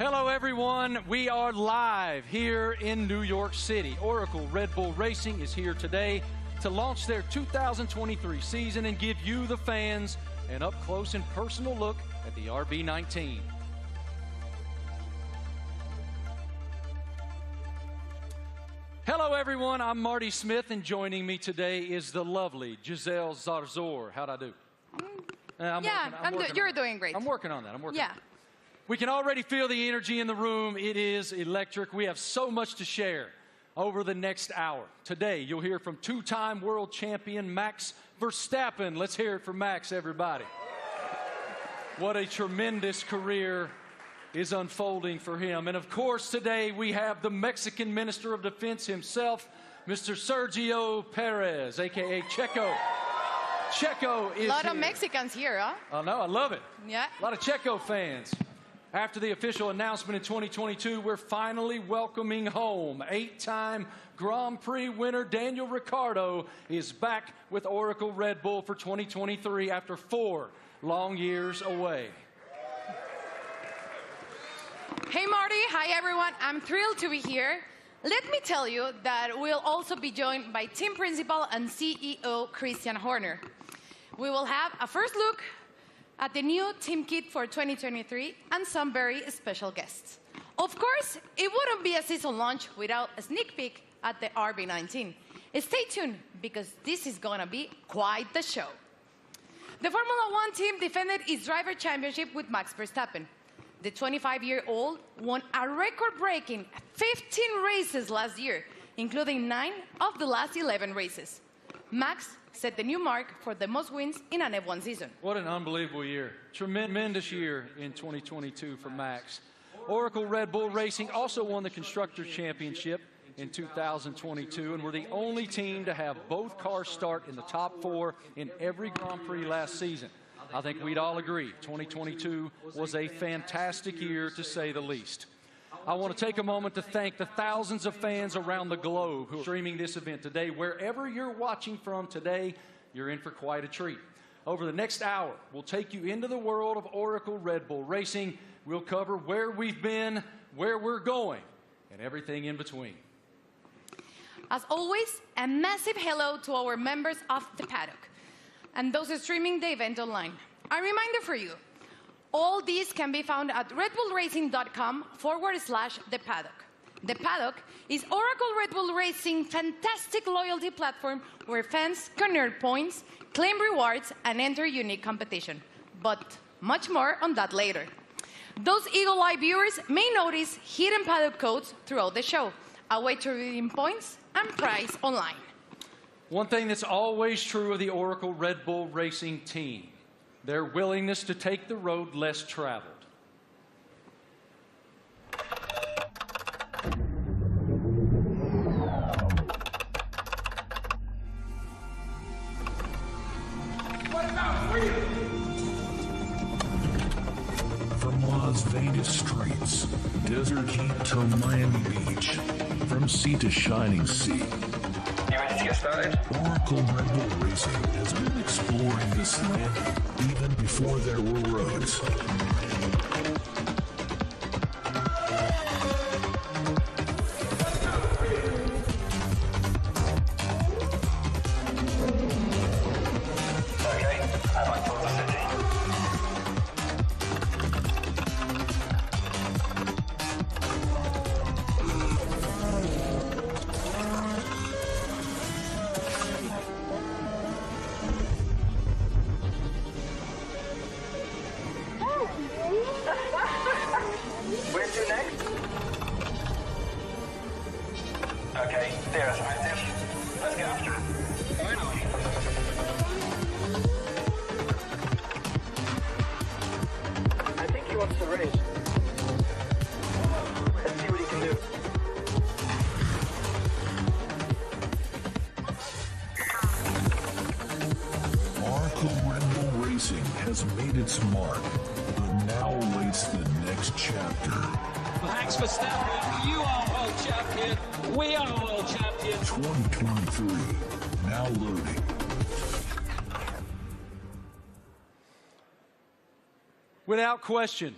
Hello, everyone. We are live here in New York City. Oracle Red Bull Racing is here today to launch their 2023 season and give you, the fans, an up-close and personal look at the RB19. Hello, everyone. I'm Marty Smith, and joining me today is the lovely Giselle Zarzor. How'd I do? You're doing great. I'm working on that. We can already feel the energy in the room. It is electric. We have so much to share over the next hour. Today, you'll hear from two-time world champion Max Verstappen. Let's hear it from Max, everybody. What a tremendous career is unfolding for him. And of course, today we have the Mexican Minister of Defense himself, Mr. Sergio Perez, a.k.a. Checo. Checo is a lot here. of Mexicans here, huh? I know, I love it. Yeah. A lot of Checo fans. After the official announcement in 2022, we're finally welcoming home. 8-time Grand Prix winner Daniel Ricciardo is back with Oracle Red Bull for 2023 after 4 long years away. Hey, Marty. Hi, everyone. I'm thrilled to be here. Let me tell you that we'll also be joined by team principal and CEO Christian Horner. We will have a first look at the new team kit for 2023 and some very special guests. Of course, it wouldn't be a season launch without a sneak peek at the RB19. Stay tuned, because this is gonna be quite the show. The Formula One team defended its driver championship with Max Verstappen. The 25-year-old won a record-breaking 15 races last year, including 9 of the last 11 races. Max set the new mark for the most wins in an F1 season. What an unbelievable year. Tremendous year in 2022 for Max. Oracle Red Bull Racing also won the Constructors' Championship in 2022, and were the only team to have both cars start in the top 4 in every Grand Prix last season. I think we'd all agree 2022 was a fantastic year, to say the least. I want to take a moment to thank the thousands of fans around the globe who are streaming this event today. Wherever you're watching from today, you're in for quite a treat. Over the next hour, we'll take you into the world of Oracle Red Bull Racing. We'll cover where we've been, where we're going, and everything in between. As always, a massive hello to our members of the paddock and those streaming the event online. A reminder for you, all these can be found at redbullracing.com/the paddock. The paddock is Oracle Red Bull Racing's fantastic loyalty platform where fans can earn points, claim rewards, and enter unique competition. But much more on that later. Those Eagle Eye viewers may notice hidden paddock codes throughout the show, a way to redeem points and prize online. One thing that's always true of the Oracle Red Bull Racing team: their willingness to take the road less traveled. From Las Vegas streets, desert heat to Miami Beach, from sea to shining sea, You ready to get started? Oracle Red Bull Racing has been exploring this land even before there were roads. Okay, I'm on board the city. Where to next? Okay, there's scientist. Let's get after it. Finally. I think he wants to race. Let's see what he can do. Oracle Red Bull Racing has made its mark, but now awaits the next chapter. Max Verstappen, you are world champion. We are world champion. 2023, now loading. Without question,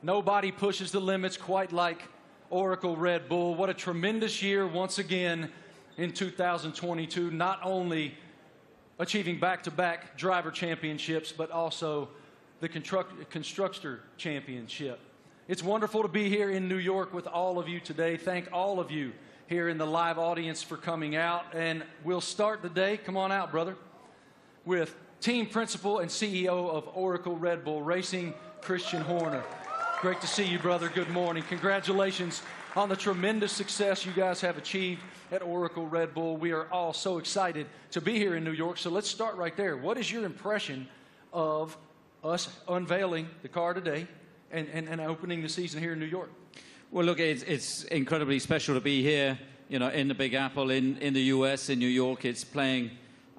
Nobody pushes the limits quite like Oracle Red Bull. What a tremendous year once again in 2022, not only achieving back-to-back driver championships, but also the constructor championship. It's wonderful to be here in New York with all of you today. Thank all of you here in the live audience for coming out. And we'll start the day, come on out, brother, with team principal and CEO of Oracle Red Bull Racing, Christian Horner. Great to see you, brother. Good morning. Congratulations on the tremendous success you guys have achieved at Oracle Red Bull. We are all so excited to be here in New York. So let's start right there. What is your impression of us unveiling the car today and opening the season here in New York? Well, look, it's incredibly special to be here, in the Big Apple, in the U.S., in New York. It's playing,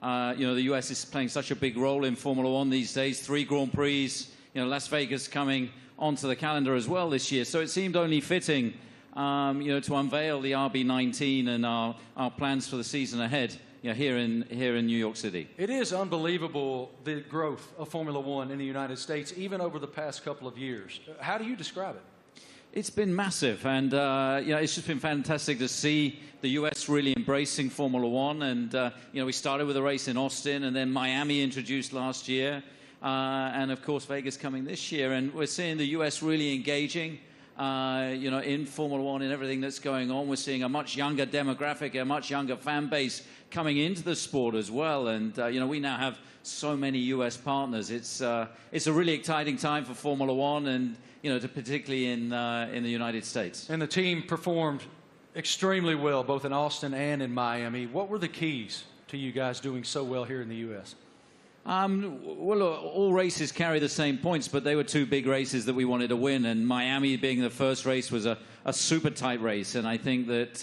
the U.S. is playing such a big role in Formula One these days. 3 Grand Prix, Las Vegas coming onto the calendar as well this year. So it seemed only fitting, to unveil the RB19 and our plans for the season ahead, here in New York City. It is unbelievable, the growth of Formula One in the United States, even over the past couple of years. How do you describe it? It's been massive, and it's just been fantastic to see the U.S. really embracing Formula One. And we started with a race in Austin, and then Miami introduced last year, and of course Vegas coming this year. And we're seeing the U.S. really engaging, in Formula One and everything that's going on. We're seeing a much younger demographic, a much younger fan base coming into the sport as well. And we now have so many U.S. partners. It's a really exciting time for Formula One, and particularly in the United States. And the team performed extremely well, both in Austin and in Miami. What were the keys to you guys doing so well here in the U.S.? Well, all races carry the same points, but they were 2 big races that we wanted to win. And Miami being the first race was a super tight race. And I think that,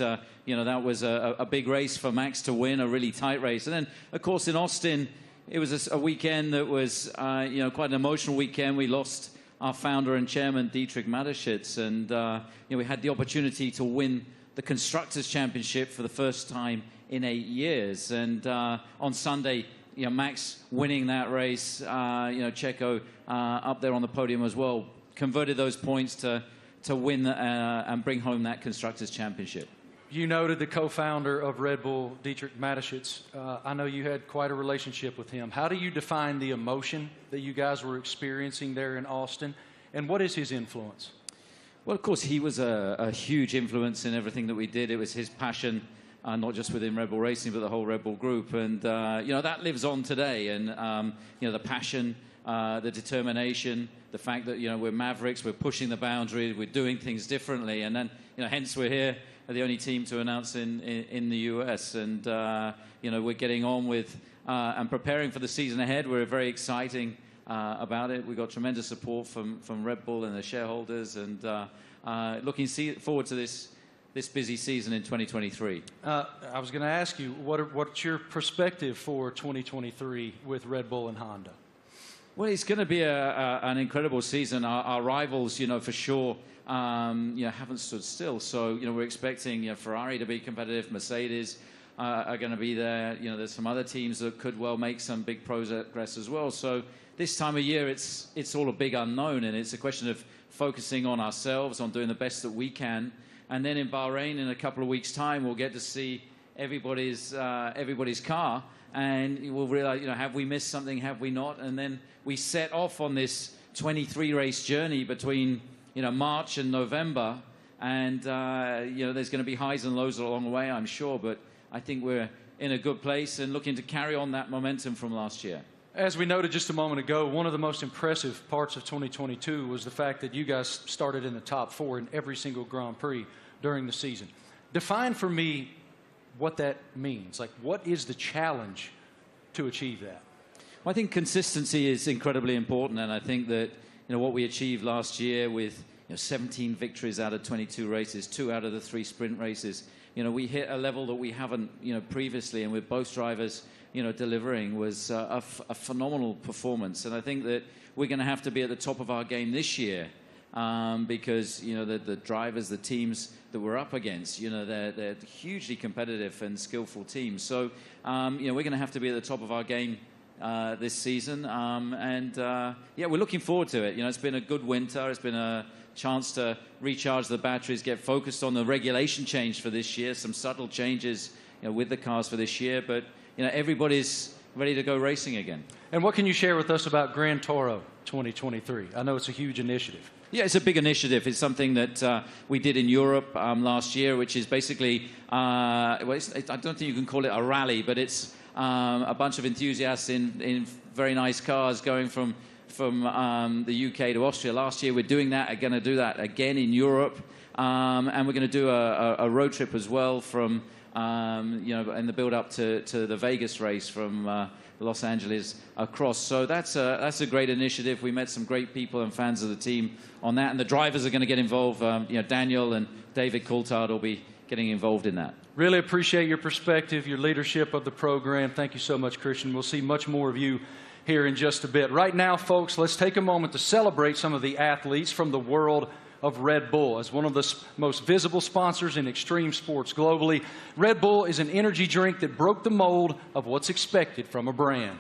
that was a big race for Max to win, a really tight race. And then, of course, in Austin, it was a weekend that was, quite an emotional weekend. We lost our founder and chairman, Dietrich Mateschitz. And, we had the opportunity to win the Constructors' Championship for the first time in 8 years. And on Sunday, Max winning that race, Checo up there on the podium as well, converted those points to win and bring home that Constructors' Championship. You noted the co-founder of Red Bull, Dietrich Mateschitz. I know you had quite a relationship with him. How do you define the emotion that you guys were experiencing there in Austin, and what is his influence? Well, of course, he was a huge influence in everything that we did. It was his passion, not just within Red Bull Racing, but the whole Red Bull group. And, that lives on today. And, the passion, the determination, the fact that, we're mavericks, we're pushing the boundary, we're doing things differently. And then, hence we're here, the only team to announce in the US. And, we're getting on with and preparing for the season ahead. We're very exciting about it. We've got tremendous support from Red Bull and the shareholders. And looking forward to this busy season in 2023. I was going to ask you, what's your perspective for 2023 with Red Bull and Honda? Well, it's going to be an incredible season. Our rivals, for sure, haven't stood still. So, we're expecting Ferrari to be competitive. Mercedes are going to be there. There's some other teams that could well make some big progress as well. So this time of year, it's all a big unknown, and it's a question of focusing on ourselves, on doing the best that we can. And then in Bahrain, in a couple of weeks' time, we'll get to see everybody's car, and we'll realize, have we missed something, have we not? And then we set off on this 23-race journey between, March and November, and there's going to be highs and lows along the way, I'm sure, but I think we're in a good place and looking to carry on that momentum from last year. As we noted just a moment ago, one of the most impressive parts of 2022 was the fact that you guys started in the top 4 in every single Grand Prix during the season. Define for me what that means. Like, what is the challenge to achieve that? Well, I think consistency is incredibly important, and I think that what we achieved last year with 17 victories out of 22 races, 2 out of the 3 sprint races, we hit a level that we haven't previously, and with both drivers delivering was a phenomenal performance. And I think that we're going to have to be at the top of our game this year because, the drivers, the teams that we're up against, they're hugely competitive and skillful teams. So, we're going to have to be at the top of our game this season. Yeah, we're looking forward to it. You know, it's been a good winter. It's been a chance to recharge the batteries, get focused on the regulation change for this year, some subtle changes, you know, with the cars for this year. But, you know, everybody's ready to go racing again. And what can you share with us about Gran Toro 2023? I know it's a huge initiative. Yeah, it's a big initiative. It's something that we did in Europe last year, which is basically, I don't think you can call it a rally, but it's a bunch of enthusiasts in very nice cars going from the UK to Austria. Last year we're doing that, going to do that again in Europe, and we're going to do a road trip as well from, you know, in the build-up to the Vegas race from Los Angeles across. So that's a great initiative. We met some great people and fans of the team on that, and the drivers are going to get involved. You know, Daniel and David Coulthard will be getting involved in that. Really appreciate your perspective, your leadership of the program. Thank you so much, Christian. We'll see much more of you here in just a bit. Right now, folks, let's take a moment to celebrate some of the athletes from the world of Red Bull. As one of the most visible sponsors in extreme sports globally, Red Bull is an energy drink that broke the mold of what's expected from a brand.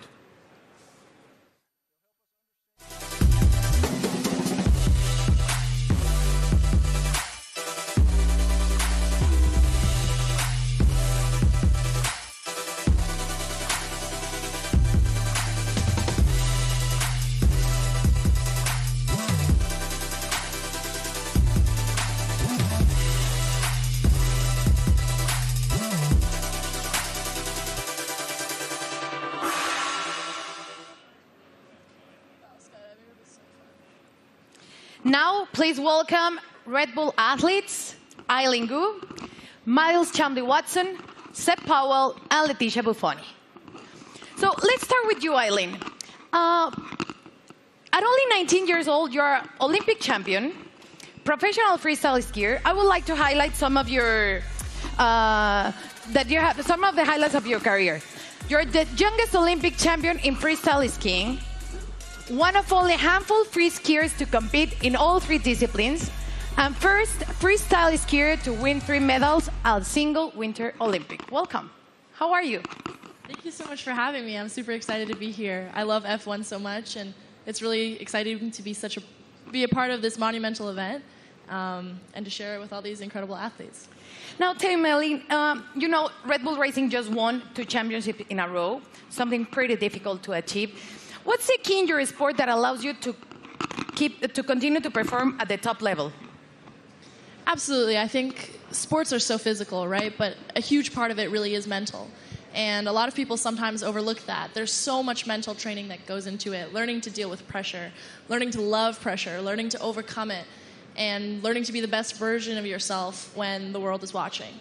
Now, please welcome Red Bull athletes, Eileen Gu, Miles Chamley-Watson, Seb Powell, and Leticia Buffoni. So let's start with you, Eileen. At only 19 years old, you're an Olympic champion, professional freestyle skier. I would like to highlight some of your some of the highlights of your career. You're the youngest Olympic champion in freestyle skiing, one of only a handful of free skiers to compete in all 3 disciplines, and first freestyle skier to win 3 medals at a single Winter Olympic. Welcome. How are you? Thank you so much for having me. I'm super excited to be here. I love F1 so much, and it's really exciting to be a part of this monumental event and to share it with all these incredible athletes. Now, tell me, Eileen, you know, Red Bull Racing just won 2 championships in a row, something pretty difficult to achieve. What's the key in your sport that allows you to continue to perform at the top level? Absolutely. I think sports are so physical, right? But a huge part of it really is mental. And a lot of people sometimes overlook that. There's so much mental training that goes into it, learning to deal with pressure, learning to love pressure, learning to overcome it, and learning to be the best version of yourself when the world is watching.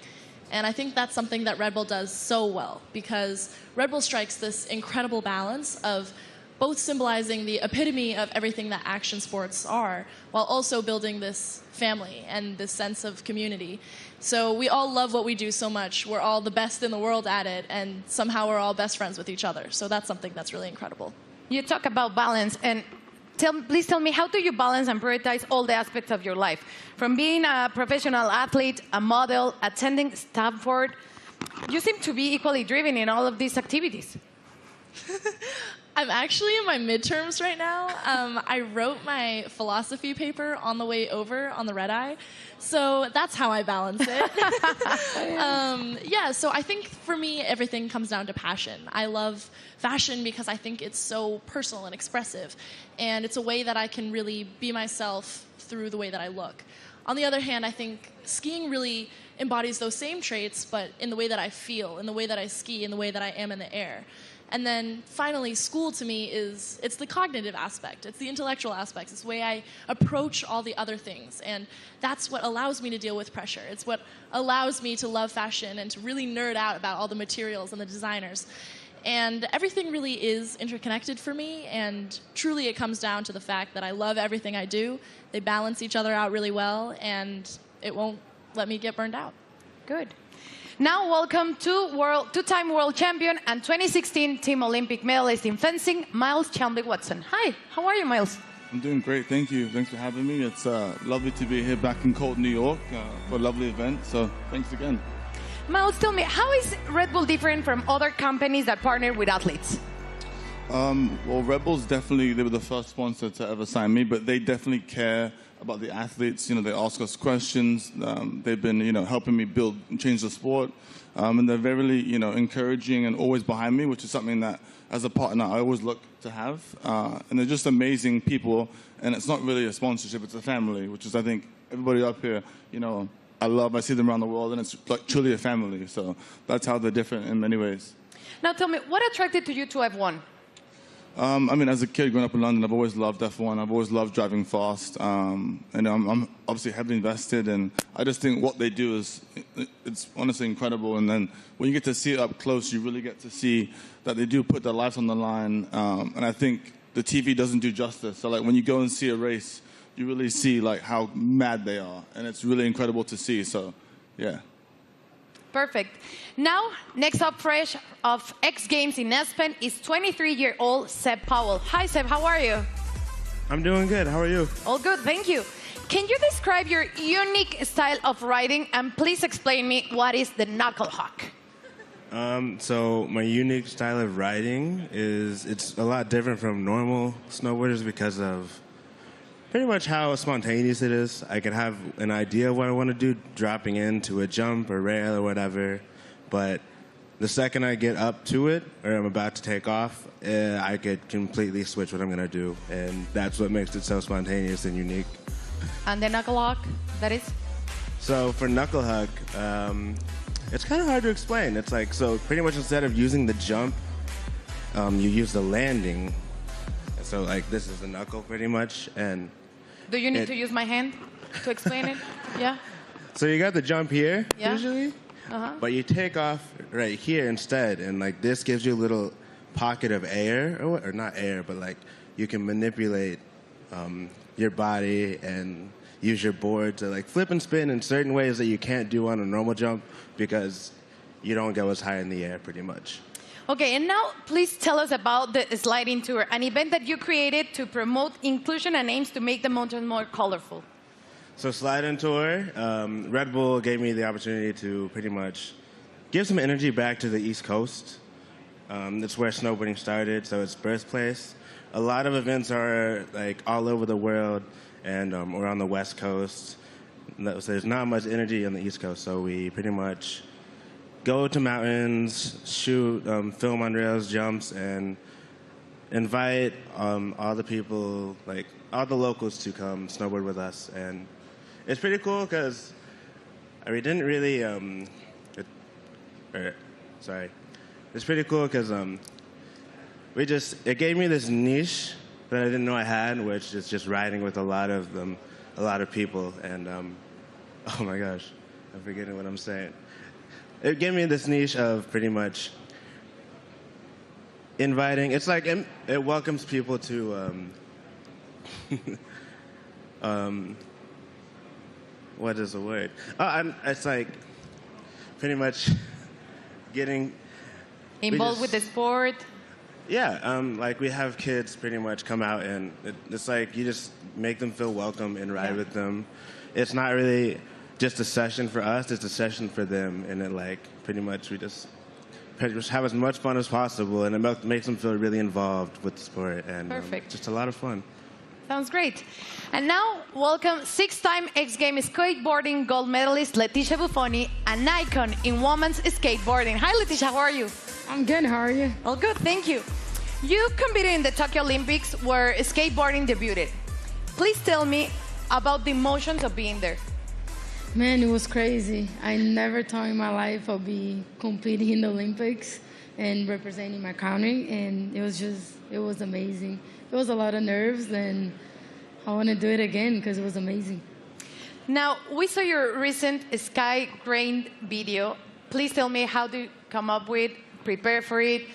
And I think that's something that Red Bull does so well, because Red Bull strikes this incredible balance of both symbolizing the epitome of everything that action sports are, while also building this family and this sense of community. So we all love what we do so much. We're all the best in the world at it, and somehow we're all best friends with each other. So that's something that's really incredible. You talk about balance, and please tell me, how do you balance and prioritize all the aspects of your life? From being a professional athlete, a model, attending Stanford, you seem to be equally driven in all of these activities. I'm actually in my midterms right now. I wrote my philosophy paper on the way over on the red eye, so that's how I balance it. Yeah, so I think for me, everything comes down to passion. I love fashion because I think it's so personal and expressive, and it's a way that I can really be myself through the way that I look. On the other hand, I think skiing really embodies those same traits, but in the way that I feel, in the way that I ski, in the way that I am in the air. And then finally, school to me it's the cognitive aspect. It's the intellectual aspects. It's the way I approach all the other things. And that's what allows me to deal with pressure. It's what allows me to love fashion and to really nerd out about all the materials and the designers. And everything really is interconnected for me. And truly, it comes down to the fact that I love everything I do. They balance each other out really well, and it won't let me get burned out. Good. Now, welcome to two-time world champion and 2016 Team Olympic medalist in fencing, Miles Chamley-Watson. Hi, how are you, Miles? I'm doing great, thank you. Thanks for having me. It's lovely to be here back in cold New York for a lovely event, so thanks again. Miles, tell me, how is Red Bull different from other companies that partner with athletes? Well, Red Bulls definitely, they were the first sponsor to ever sign me, but they definitely care about the athletes. You know, they ask us questions. They've been, helping me build and change the sport. And they're very, encouraging and always behind me, which is something that, as a partner, I always look to have. And they're just amazing people. And it's not really a sponsorship, it's a family, which is, I think, everybody up here, I see them around the world, and it's like truly a family. So that's how they're different in many ways. Now tell me, what attracted you to F1? As a kid growing up in London, I've always loved F1. I've always loved driving fast. And I'm obviously heavily invested, and I just think what they do it's honestly incredible. And then when you get to see it up close, you really get to see that they do put their lives on the line. And I think the TV doesn't do justice. So like when you go and see a race, you really see like how mad they are, and it's really incredible to see. So, yeah. Perfect. Now, next up fresh of X Games in Aspen is 23-year-old Seb Powell. Hi, Seb. How are you? I'm doing good. How are you? All good. Thank you. Can you describe your unique style of riding, and please explain me what is the knuckle hawk? So my unique style of riding it's a lot different from normal snowboarders because of pretty much how spontaneous it is. I can have an idea of what I want to do, dropping into a jump or rail or whatever, but the second I get up to it or I'm about to take off, I could completely switch what I'm going to do, and that's what makes it so spontaneous and unique. And the knuckle hawk, that is? So for knuckle hug, it's kind of hard to explain. It's like, so pretty much instead of using the jump, you use the landing. So like this is the knuckle pretty much, and do you need to use my hand to explain it? Yeah. So you got the jump here usually, but you take off right here instead, and like this gives you a little pocket of air, or not air, but like you can manipulate your body and use your board to like flip and spin in certain ways that you can't do on a normal jump because you don't go as high in the air pretty much. Okay, and now please tell us about the sliding tour, an event that you created to promote inclusion and aims to make the mountain more colorful. So sliding tour, Red Bull gave me the opportunity to pretty much give some energy back to the East Coast. That's where snowboarding started, so it's birthplace. A lot of events are like all over the world and we're on the West Coast. So there's not much energy on the East Coast, so we pretty much go to mountains, shoot, film on rails, jumps, and invite all the people, like all the locals, to come snowboard with us. And it's pretty cool because we didn't really. It's pretty cool because it gave me this niche that I didn't know I had, which is just riding with a lot of people. And oh my gosh, I'm forgetting what I'm saying. It gave me this niche of pretty much inviting. It's like it welcomes people to what is the word? It's like pretty much getting involved with the sport. Yeah, like we have kids pretty much come out, and it's like you just make them feel welcome and ride with them. It's not really just a session for us, it's a session for them, and it like pretty much we just have as much fun as possible, and it makes them feel really involved with the sport, and just a lot of fun. Sounds great. And now, welcome six-time X Games skateboarding gold medalist Leticia Buffoni, an icon in women's skateboarding. Hi, Leticia, how are you? I'm good, how are you? All good, thank you. You competed in the Tokyo Olympics where skateboarding debuted. Please tell me about the emotions of being there. Man, it was crazy. I never thought in my life I'd be competing in the Olympics and representing my country, and it was amazing. It was a lot of nerves, and I want to do it again because it was amazing. Now, we saw your recent Sky Grain video. Please tell me how to come up with, prepare for it.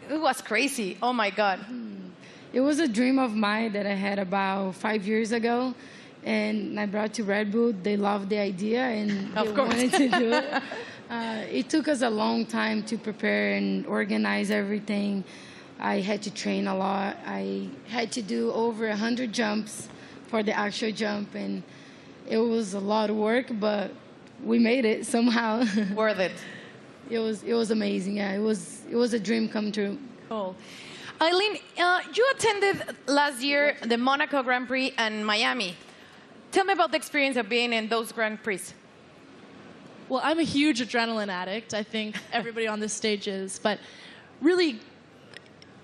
It was crazy. Oh, my God. It was a dream of mine that I had about 5 years ago, and I brought to Red Bull. They loved the idea, and they wanted to do it. It took us a long time to prepare and organize everything. I had to train a lot. I had to do over 100 jumps for the actual jump, and it was a lot of work, but we made it somehow. Worth it. It was amazing. Yeah, it was a dream come true. Cool. Eileen, you attended last year the Monaco Grand Prix and Miami. Tell me about the experience of being in those Grand Prix. Well, I'm a huge adrenaline addict. I think everybody on this stage is. But really,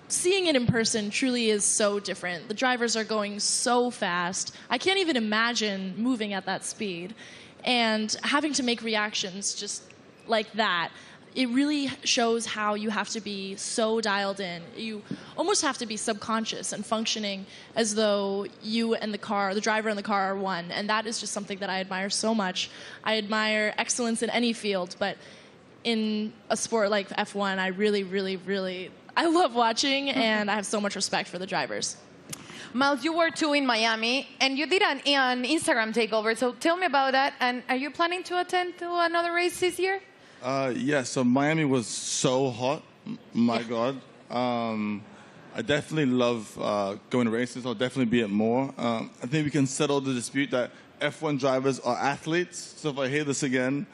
seeing it in person truly is so different. The drivers are going so fast. I can't even imagine moving at that speed. And having to make reactions just like that, it really shows how you have to be so dialed in. You almost have to be subconscious and functioning as though you and the driver and the car are one. And that is just something that I admire so much. I admire excellence in any field, but in a sport like F1, I really, I love watching, and I have so much respect for the drivers. Miles, you were too in Miami, and you did an Instagram takeover, so tell me about that. And are you planning to attend to another race this year? Yeah, so Miami was so hot. My God. I definitely love going to races. I'll definitely be at more. I think we can settle the dispute that F1 drivers are athletes. So if I hear this again,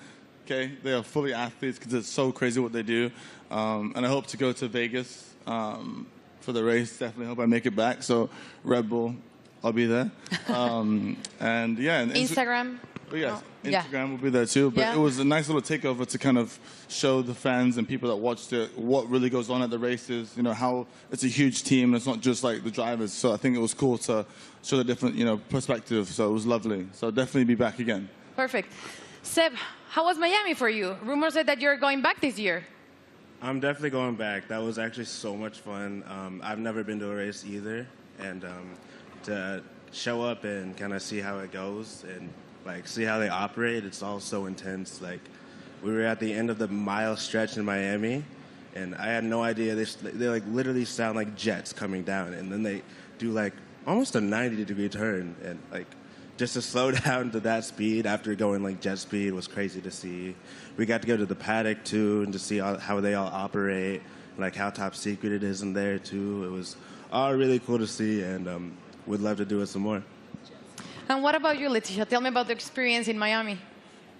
okay, they are fully athletes because it's so crazy what they do. And I hope to go to Vegas for the race. Definitely hope I make it back. So Red Bull, I'll be there. And yeah. And Instagram? But yes, Instagram will be there too. But it was a nice little takeover to kind of show the fans and people that watched it what really goes on at the races. You know, how it's a huge team. It's not just like the drivers. So I think it was cool to show the different, perspective. So it was lovely. So I'll definitely be back again. Perfect. Seb, how was Miami for you? Rumors said that you're going back this year. I'm definitely going back. That was actually so much fun. I've never been to a race either. And to show up and kind of see how it goes and see how they operate. It's all so intense. We were at the end of the mile stretch in Miami, and I had no idea. They literally sound like jets coming down, and then they do almost a 90-degree turn, and just to slow down to that speed after going jet speed was crazy to see. We got to go to the paddock too, and to see how they all operate, how top secret it is in there too. It was all really cool to see, and we'd love to do it some more. And what about you, Leticia? Tell me about the experience in Miami.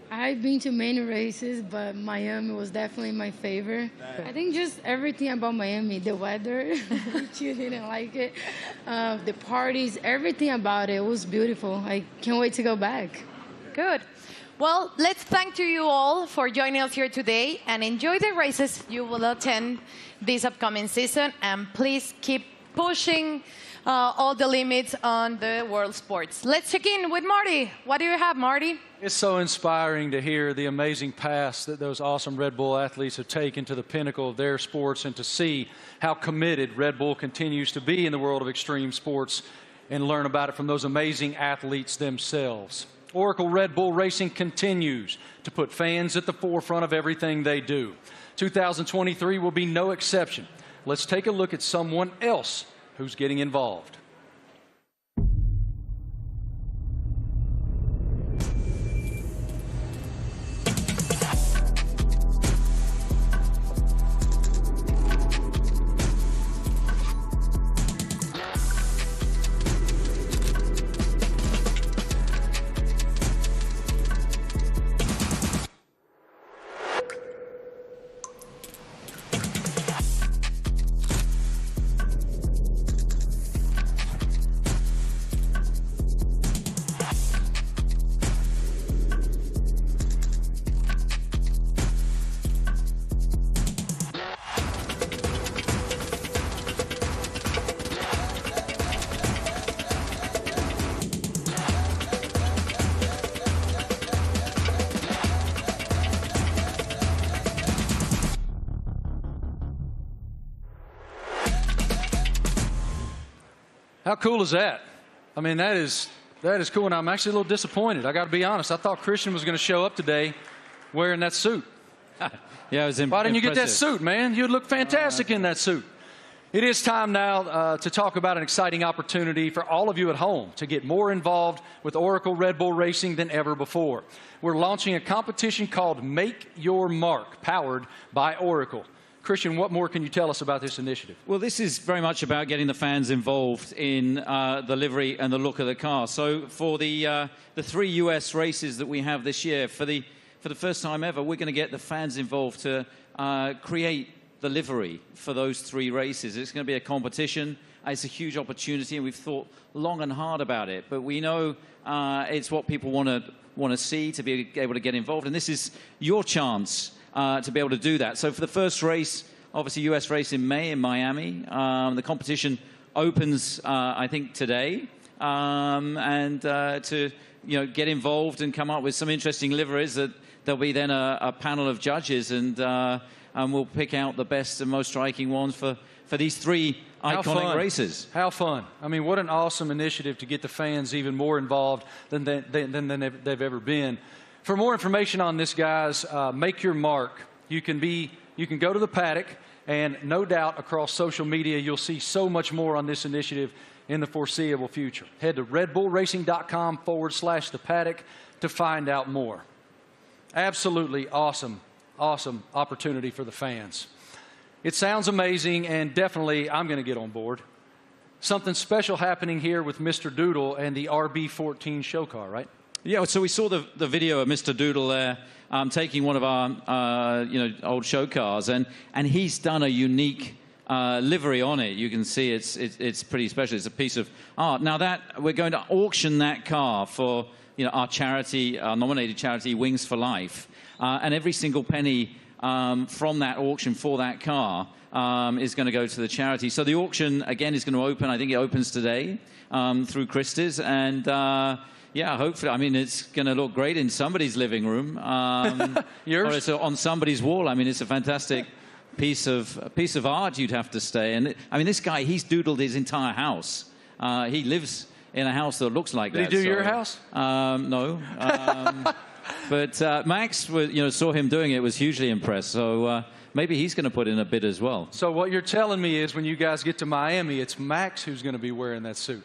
I've been to many races, but Miami was definitely my favorite. I think just everything about Miami, the weather, which you didn't like it, the parties, everything about it was beautiful. I can't wait to go back. Good. Well, let's thank you all for joining us here today, and enjoy the races you will attend this upcoming season. And please keep pushing all the limits on the world sports. Let's check in with Marty. What do you have, Marty? It's so inspiring to hear the amazing paths that those awesome Red Bull athletes have taken to the pinnacle of their sports, and to see how committed Red Bull continues to be in the world of extreme sports, and learn about it from those amazing athletes themselves. Oracle Red Bull Racing continues to put fans at the forefront of everything they do. 2023 will be no exception. Let's take a look at someone else who's getting involved. How cool is that? I mean, that is cool, and I'm actually a little disappointed. I got to be honest. I thought Christian was going to show up today wearing that suit. Yeah, it was Why didn't you get that suit, man? You'd look fantastic in that suit. It is time now to talk about an exciting opportunity for all of you at home to get more involved with Oracle Red Bull Racing than ever before. We're launching a competition called Make Your Mark, powered by Oracle. Christian, what more can you tell us about this initiative? Well, this is very much about getting the fans involved in the livery and the look of the car. So for the 3 US races that we have this year, for the first time ever, we're going to get the fans involved to create the livery for those 3 races. It's going to be a competition. It's a huge opportunity, and we've thought long and hard about it. But we know it's what people want to see, to be able to get involved. And this is your chance to be able to do that. So for the first race, obviously US race in May in Miami, the competition opens, I think, today. And to get involved and come up with some interesting liveries, that there'll be then a panel of judges, and we'll pick out the best and most striking ones for these 3 iconic races. How fun. I mean, what an awesome initiative to get the fans even more involved than they've ever been. For more information on this, guys, make your mark. You can go to the paddock, and no doubt across social media you'll see so much more on this initiative in the foreseeable future. Head to redbullracing.com/the paddock to find out more. Absolutely awesome opportunity for the fans. It sounds amazing, and definitely I'm going to get on board. Something special happening here with Mr. Doodle and the RB14 show car, right? Yeah, so we saw the video of Mr. Doodle there taking one of our old show cars, and he's done a unique livery on it. You can see it's pretty special. It's a piece of art. Now that we're going to auction that car for our charity, our nominated charity, Wings for Life, and every single penny from that auction for that car is going to go to the charity. So the auction again is going to open. I think it opens today through Christie's, and yeah, hopefully. I mean, it's going to look great in somebody's living room. Yours? Or it's on somebody's wall. I mean, it's a fantastic piece of art, you'd have to say. And I mean, this guy, he's doodled his entire house. He lives in a house that looks like that. Did he do your house? No. But Max, saw him doing it, was hugely impressed. So maybe he's going to put in a bid as well. So what you're telling me is when you guys get to Miami, it's Max who's going to be wearing that suit.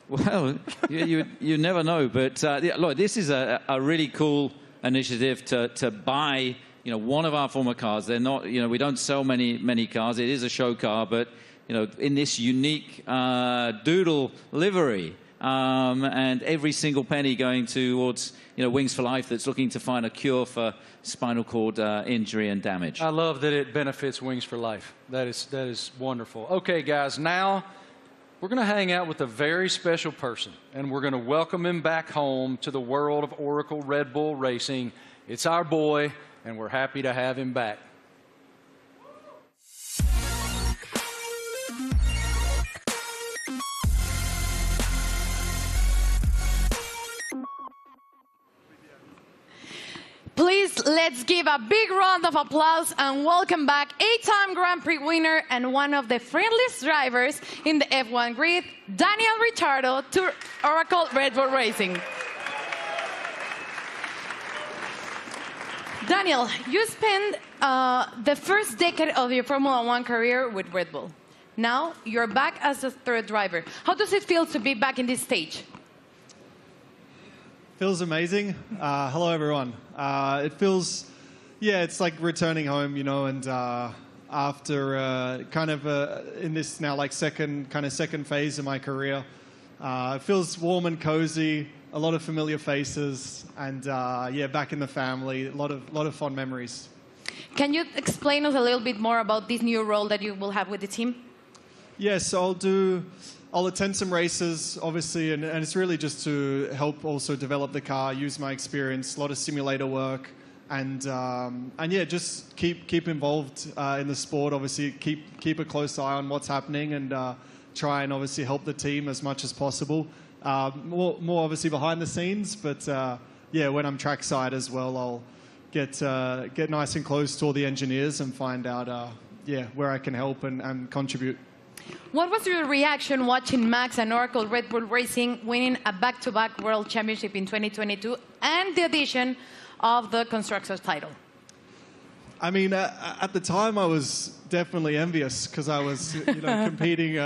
Well, you never know. But look, this is a really cool initiative to buy one of our former cars. They're not, we don't sell many cars. It is a show car, but in this unique Doodle livery, and every single penny going towards Wings for Life, that's looking to find a cure for spinal cord injury and damage. I love that it benefits Wings for Life. That is wonderful. Okay, guys, now we're going to hang out with a very special person, and we're going to welcome him back home to the world of Oracle Red Bull Racing. It's our boy, and we're happy to have him back. Please, let's give a big round of applause and welcome back 8-time Grand Prix winner and one of the friendliest drivers in the F1 grid, Daniel Ricciardo, to Oracle Red Bull Racing. Daniel, you spent the first decade of your Formula One career with Red Bull. Now you're back as a third driver. How does it feel to be back in this stage? Feels amazing. Hello, everyone. It feels, it's like returning home, and after in this now second phase of my career, it feels warm and cozy, a lot of familiar faces, and back in the family, a lot of fond memories. Can you explain us a little bit more about this new role that you will have with the team? Yes, I'll attend some races, obviously, and it's really just to help also develop the car, use my experience, a lot of simulator work, and just keep involved in the sport. Obviously, keep a close eye on what's happening, and try and obviously help the team as much as possible. More obviously behind the scenes, but when I'm trackside as well, I'll get nice and close to all the engineers and find out where I can help and contribute. What was your reaction watching Max and Oracle Red Bull Racing winning a back-to-back World Championship in 2022 and the addition of the Constructors title? I mean, at the time, I was definitely envious because I was competing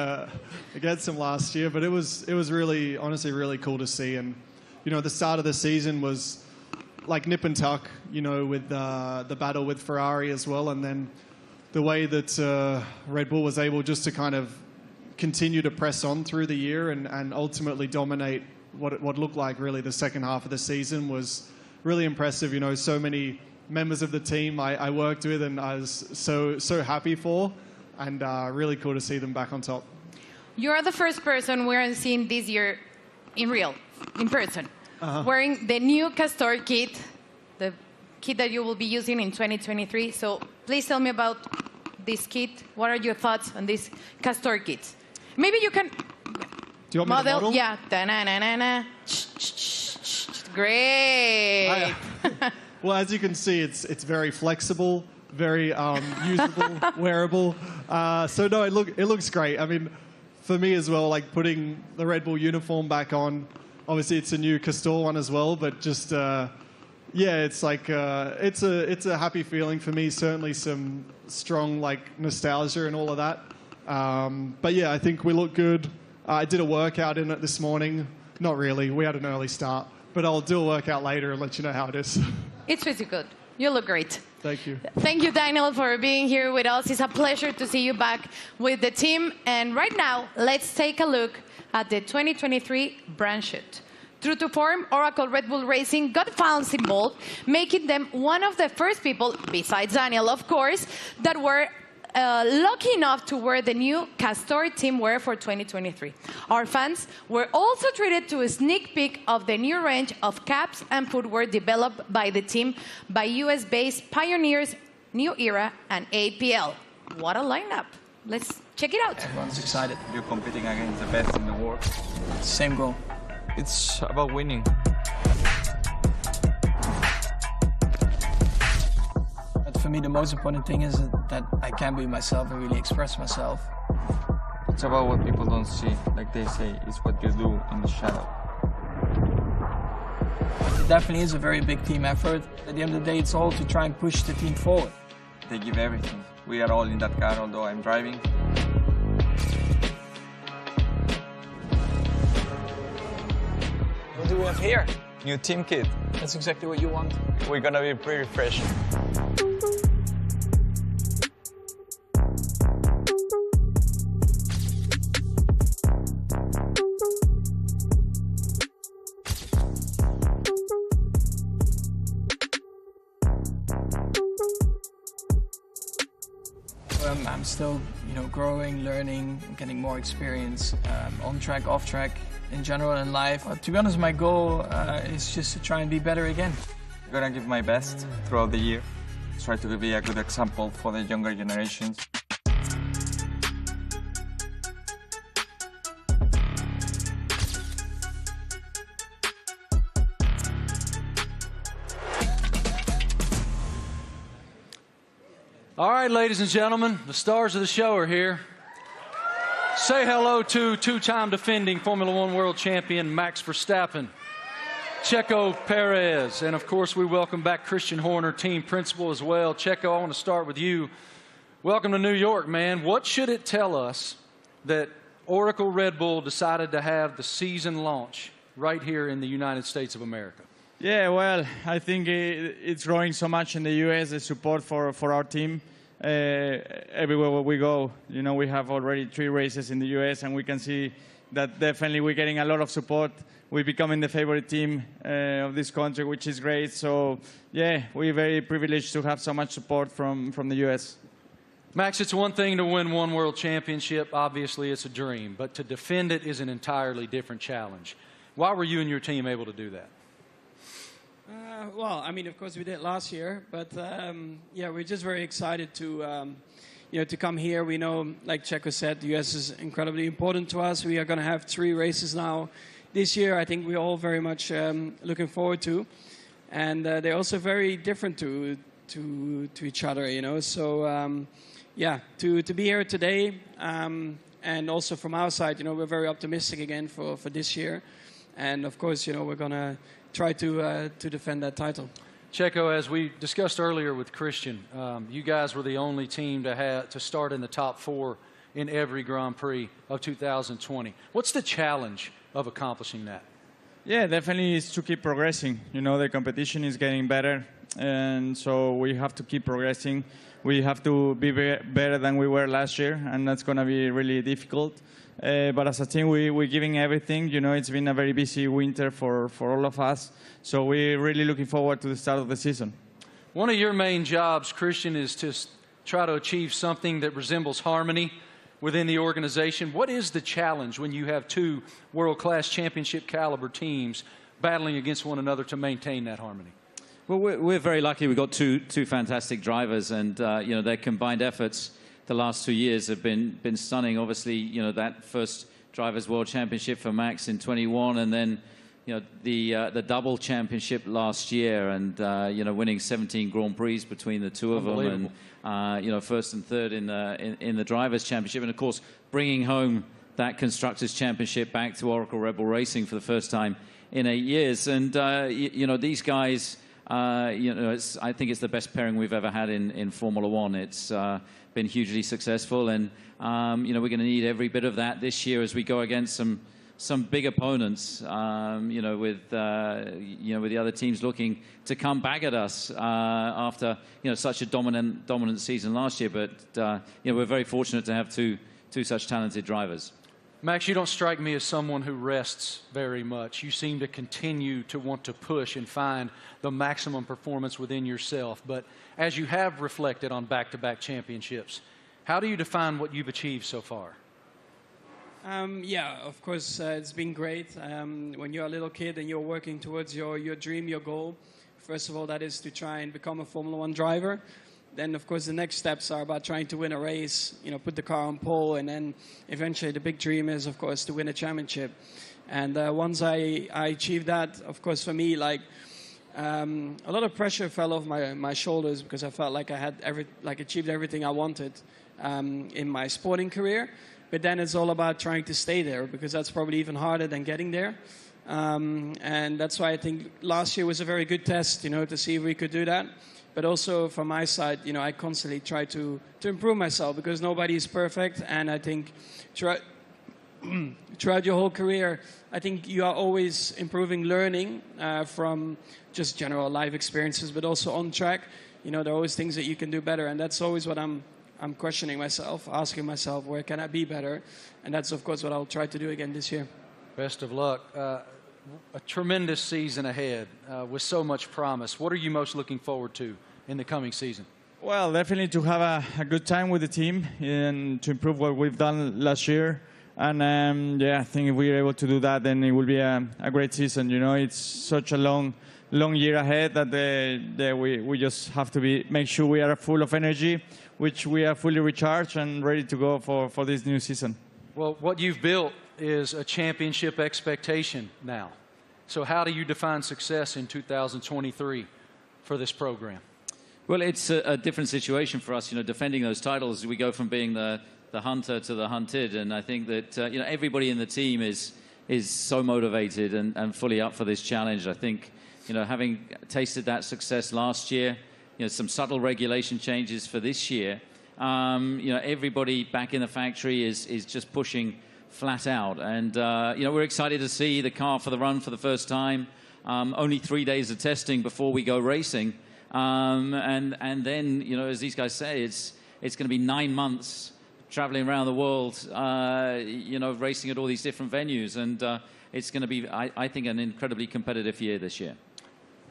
against them last year. But it was really, honestly, really cool to see. And the start of the season was like nip and tuck, with the battle with Ferrari as well, and then the way that Red Bull was able just to kind of continue to press on through the year and ultimately dominate what looked like really the second half of the season was really impressive. So many members of the team I worked with and I was so happy for, and really cool to see them back on top. You're the first person we're seeing this year in person, wearing the new Castor kit, the kit that you will be using in 2023. So please tell me about this kit. What are your thoughts on this Castor kit? Maybe you can Do you want me to model? Yeah. Da-na-na-na-na. Great. Well, as you can see, it's very flexible, very usable, wearable. So no, it looks great. I mean, for me as well, like putting the Red Bull uniform back on. Obviously, it's a new Castor one as well, but just yeah, it's like it's a happy feeling for me. Certainly, some strong like nostalgia and all of that. But yeah, I think we look good. I did a workout in it this morning. Not really. We had an early start, but I'll do a workout later and let you know how it is. It's pretty good. You look great. Thank you. Thank you, Daniel, for being here with us. It's a pleasure to see you back with the team. And right now, let's take a look at the 2023 brand shoot. True to form, Oracle Red Bull Racing got fans involved, making them one of the first people, besides Daniel, of course, that were lucky enough to wear the new Castor team wear for 2023. Our fans were also treated to a sneak peek of the new range of caps and footwear developed by the team by US-based pioneers New Era and APL. What a lineup. Let's check it out. Everyone's excited. You're competing against the best in the world. Same goal. It's about winning. For me, the most important thing is that I can be myself and really express myself. It's about what people don't see. Like they say, it's what you do in the shadow. It definitely is a very big team effort. At the end of the day, it's all to try and push the team forward. They give everything. We are all in that car, although I'm driving. What do we have here? New team kit. That's exactly what you want. We're gonna be pretty fresh. I'm still, growing, learning, getting more experience on track, off track, in general in life. To be honest, my goal is just to try and be better again. I'm gonna give my best throughout the year. Try to be a good example for the younger generations. All right, ladies and gentlemen, the stars of the show are here. Say hello to two-time defending Formula One world champion Max Verstappen, Checo Perez, and of course we welcome back Christian Horner, team principal as well. Checo, I want to start with you. Welcome to New York, man. What should it tell us that Oracle Red Bull decided to have the season launch right here in the United States of America? Yeah, well, I think it's growing so much in the U.S., the support for our team. Everywhere where we go, we have already 3 races in the U.S., and we can see that definitely we're getting a lot of support. We're becoming the favorite team of this country, which is great. So, yeah, we're very privileged to have so much support from the U.S. Max, it's one thing to win one world championship. Obviously, it's a dream. But to defend it is an entirely different challenge. Why were you and your team able to do that? Well, I mean, of course, we did last year, but yeah, we're just very excited to, to come here. We know, like Checo said, the US is incredibly important to us. We are going to have 3 races now this year. I think we're all very much looking forward to, and they're also very different to each other, So, yeah, to be here today, and also from our side, we're very optimistic again for this year, and of course, we're going to try to defend that title. Checo, as we discussed earlier with Christian, you guys were the only team to start in the top 4 in every Grand Prix of 2020. What's the challenge of accomplishing that? Yeah, definitely is to keep progressing. The competition is getting better, and so we have to keep progressing. We have to be better than we were last year, and that's going to be really difficult. But as a team, we're giving everything. It's been a very busy winter for all of us. So we're really looking forward to the start of the season. One of your main jobs, Christian, is to try to achieve something that resembles harmony within the organization. What is the challenge when you have two world-class championship caliber teams battling against one another to maintain that harmony? Well, we're very lucky. We've got two fantastic drivers, and you know, their combined efforts the last 2 years have been stunning. Obviously, you know, that first Drivers' World Championship for Max in 21, and then you know the double championship last year, and you know, winning 17 Grand Prix between the two of them, and you know, first and third in the Drivers' Championship, and of course bringing home that Constructors' Championship back to Oracle Red Bull Racing for the first time in 8 years. And you know, these guys, you know, I think it's the best pairing we've ever had in Formula One. It's been hugely successful, and you know, we're going to need every bit of that this year as we go against some big opponents. You know, with the other teams looking to come back at us after you know, such a dominant season last year. But you know, we're very fortunate to have two such talented drivers. Max, you don't strike me as someone who rests very much. You seem to continue to want to push and find the maximum performance within yourself. But as you have reflected on back-to-back championships, how do you define what you've achieved so far? Yeah, of course, it's been great. When you're a little kid and you're working towards your dream, your goal, first of all, that is to try and become a Formula One driver. Then, of course, the next steps are about trying to win a race, you know, put the car on pole, and then eventually the big dream is, of course, to win a championship. And once I achieved that, of course, for me, like, a lot of pressure fell off my shoulders because I felt like I had achieved everything I wanted in my sporting career. But then it's all about trying to stay there, because that's probably even harder than getting there. And that's why I think last year was a very good test, you know, to see if we could do that. But also from my side, you know, I constantly try to improve myself, because nobody is perfect. And I think throughout your whole career, I think you are always improving, learning from just general life experiences, but also on track. You know, there are always things that you can do better. And that's always what I'm questioning myself, asking myself, where can I be better? And that's, of course, what I'll try to do again this year. Best of luck. A tremendous season ahead with so much promise. What are you most looking forward to in the coming season? Well, definitely to have a good time with the team and to improve what we've done last year. And yeah, I think if we're able to do that, then it will be a great season. You know, it's such a long year ahead that we just have to make sure we are full of energy, which we are fully recharged and ready to go for this new season. Well, what you've built is a championship expectation now. So how do you define success in 2023 for this program? Well, it's a different situation for us. You know, defending those titles, we go from being the hunter to the hunted, and I think that you know, everybody in the team is so motivated and fully up for this challenge. I think, you know, having tasted that success last year, you know, some subtle regulation changes for this year, you know, everybody back in the factory is just pushing flat out. And, you know, we're excited to see the car for the run for the first time. Only 3 days of testing before we go racing. And then, you know, as these guys say, it's going to be 9 months traveling around the world, you know, racing at all these different venues. And it's going to be, I think, an incredibly competitive year this year.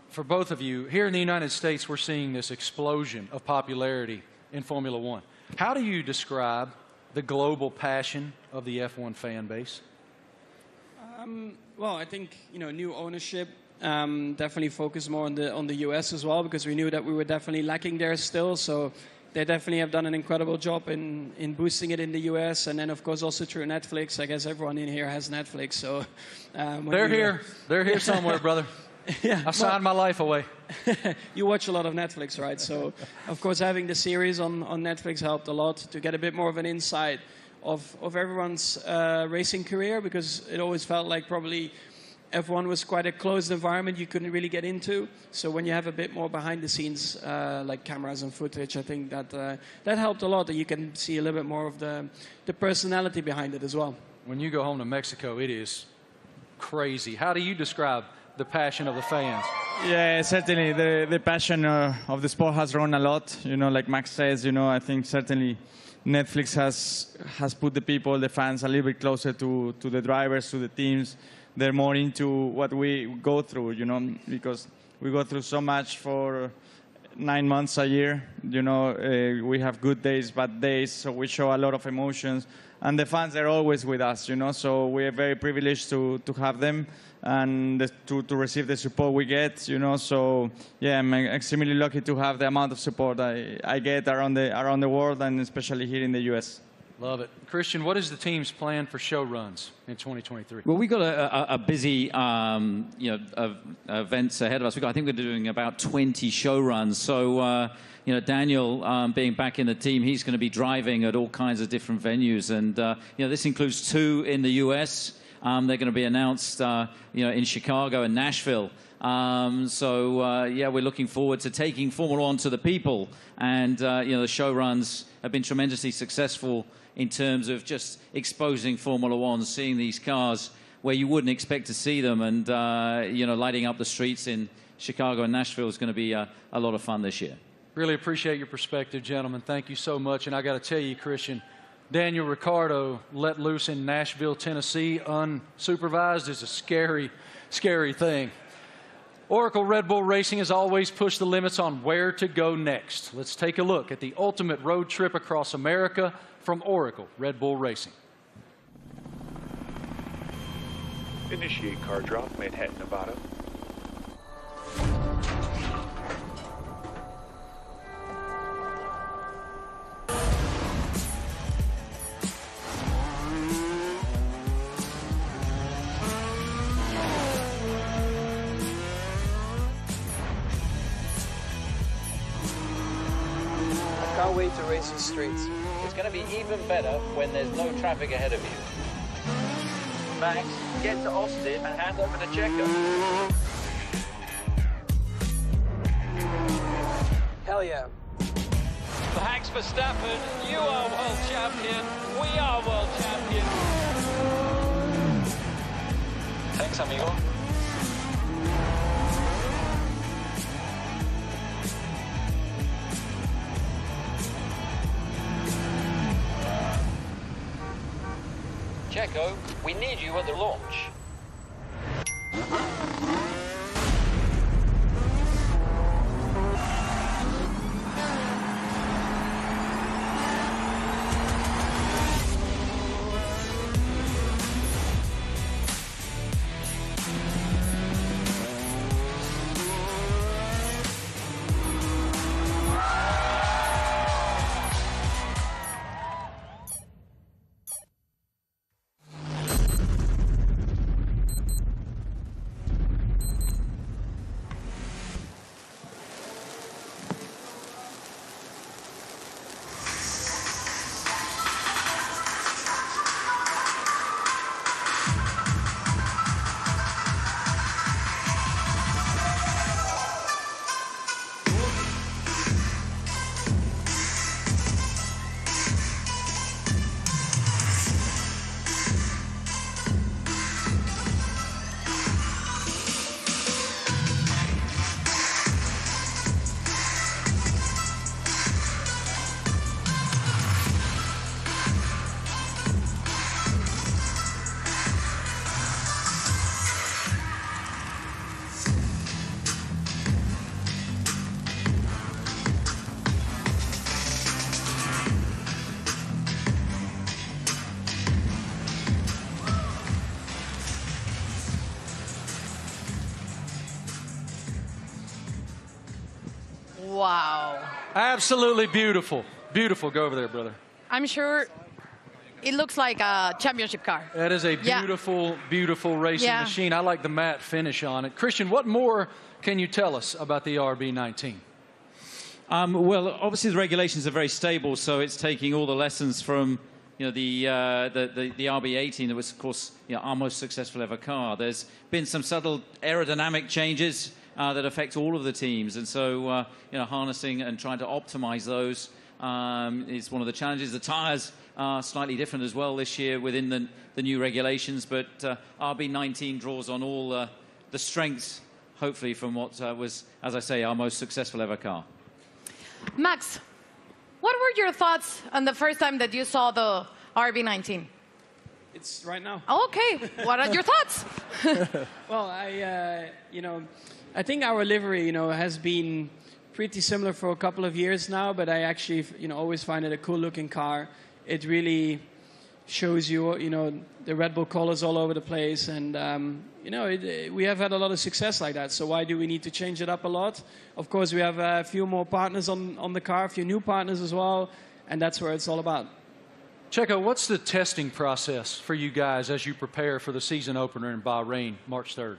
For both of you, here in the United States, we're seeing this explosion of popularity in Formula One. How do you describe the global passion of the F1 fan base? Well, I think, you know, new ownership definitely focused more on the US as well, because we knew that we were definitely lacking there still. So they definitely have done an incredible job in boosting it in the US, and then of course also through Netflix. I guess everyone in here has Netflix, so they're here somewhere, brother. Yeah, I signed my life away. You watch a lot of Netflix, right? So, of course, having the series on Netflix helped a lot to get a bit more of an insight of everyone's racing career, because it always felt like probably F1 was quite a closed environment you couldn't really get into. So when you have a bit more behind the scenes, like cameras and footage, I think that helped a lot, that you can see a little bit more of the personality behind it as well. When you go home to Mexico, it is crazy. How do you describe the passion of the fans? Yeah, certainly the passion of the sport has grown a lot. You know, like Max says, you know, I think certainly Netflix has put the people, the fans, a little bit closer to the drivers, to the teams. They're more into what we go through, you know, because we go through so much for 9 months a year. You know, we have good days, bad days, so we show a lot of emotions. And the fans are always with us, you know, so we are very privileged to have them and to receive the support we get, you know. So, yeah, I'm extremely lucky to have the amount of support I get around the world and especially here in the U.S. Love it. Christian, what is the team's plan for show runs in 2023? Well, we've got a busy, events ahead of us. I think we're doing about 20 show runs. So, Daniel, being back in the team, he's going to be driving at all kinds of different venues. And, this includes 2 in the U.S. They're going to be announced, in Chicago and Nashville. We're looking forward to taking Formula One to the people. And, the show runs have been tremendously successful in terms of just exposing Formula One, seeing these cars where you wouldn't expect to see them. And, lighting up the streets in Chicago and Nashville is going to be a lot of fun this year. Really appreciate your perspective, gentlemen. Thank you so much. And I got to tell you, Christian, Daniel Ricciardo let loose in Nashville, Tennessee, unsupervised is a scary, scary thing. Oracle Red Bull Racing has always pushed the limits on where to go next. Let's take a look at the ultimate road trip across America from Oracle Red Bull Racing. Initiate car drop, Manhattan, Nevada. Can't wait to race these streets. It's going to be even better when there's no traffic ahead of you. Max, get to Austin and hand over to Checo. Hell yeah. Thanks, Verstappen. You are world champion. We are world champion. Thanks, amigo. Checo, we need you at the launch. Wow. Absolutely beautiful. Beautiful. Go over there, brother. I'm sure it looks like a championship car. That is a beautiful, beautiful racing machine. I like the matte finish on it. Christian, what more can you tell us about the RB19? Well, obviously the regulations are very stable, so it's taking all the lessons from the RB18 that was, of course, our most successful ever car. There's been some subtle aerodynamic changes that affect all of the teams, and so harnessing and trying to optimize those is one of the challenges. The tires are slightly different as well this year within the new regulations, but RB19 draws on all the strengths, hopefully, from what was, as I say, our most successful ever car. Max, what were your thoughts on the first time that you saw the RB19? It's right now. Okay, what are your thoughts? Well, I think our livery, has been pretty similar for a couple of years now, but I actually, always find it a cool-looking car. It really shows you, the Red Bull colors all over the place, and we have had a lot of success like that. So why do we need to change it up a lot? Of course, we have a few more partners on the car, a few new partners as well, and that's where it's all about. Checo, what's the testing process for you guys as you prepare for the season opener in Bahrain, March 3rd?